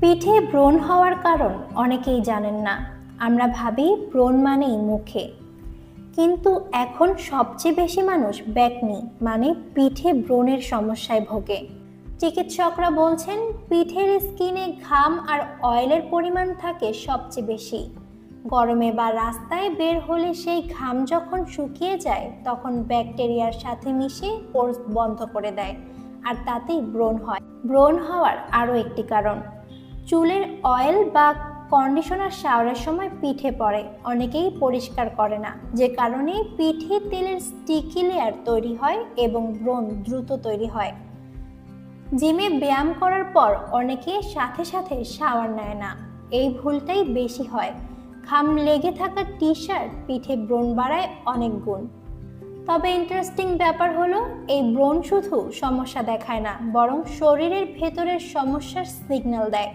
পিঠে ব্রণ হওয়ার কারণ অনেকেই জানেন না। আমরা ভাবি ব্রণ মানেই মুখে, কিন্তু এখন সবচেয়ে বেশি মানুষ ব্যাকনি মানে পিঠে ব্রণের সমস্যায় ভোগে। চিকিৎসকরা বলছেন পিঠের স্কিনে ঘাম আর অয়েলের পরিমাণ থাকে সবচেয়ে বেশি। গরমে বা রাস্তায় বের হলে সেই ঘাম যখন শুকিয়ে যায় তখন ব্যাকটেরিয়ার সাথে মিশে পোর্স বন্ধ করে দেয়, আর তাতেই ব্রণ হয়। ব্রণ হওয়ার আরও একটি কারণ, চুলের অয়েল বা কন্ডিশনার শাওয়ারের সময় পিঠে পড়ে, অনেকেই পরিষ্কার করে না, যে কারণে পিঠে তেলের স্টিকি লেয়ার তৈরি হয় এবং ব্রণ দ্রুত তৈরি হয়। জিমে ব্যায়াম করার পর অনেকে সাথে সাথে শাওয়ার নেয় না, এই ভুলটাই বেশি হয়। ঘাম লেগে থাকা টি শার্ট পিঠে ব্রণ বাড়ায় অনেক গুণ। তবে ইন্টারেস্টিং ব্যাপার হলো, এই ব্রণ শুধু সমস্যা দেখায় না, বরং শরীরের ভেতরের সমস্যার সিগন্যাল দেয়।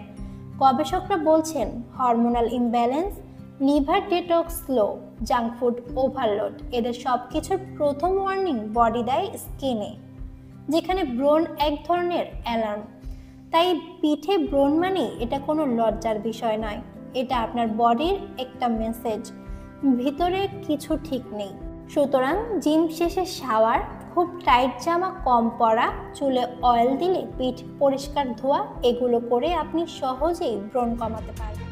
গবেষকরা বলছেন hormonal imbalance, liver detox slow, junk food overload, এদের সবকিছুর প্রথম ওয়ার্নিং বডি দেয় স্কিনে, যেখানে ব্রণ এক ধরনের অ্যালার্ম। তাই পিঠে ব্রণ মানে এটা কোনো লজ্জার বিষয় নয়, এটা আপনার বডির একটা মেসেজ, ভিতরে কিছু ঠিক নেই। সুতরাং জিম শেষে শাওয়ার, খুব টাইট জামা কম পরা, চুলে অয়েল দিলে পিঠ পরিষ্কার ধোয়া, এগুলো করে আপনি সহজেই ব্রণ কমাতে পারবেন।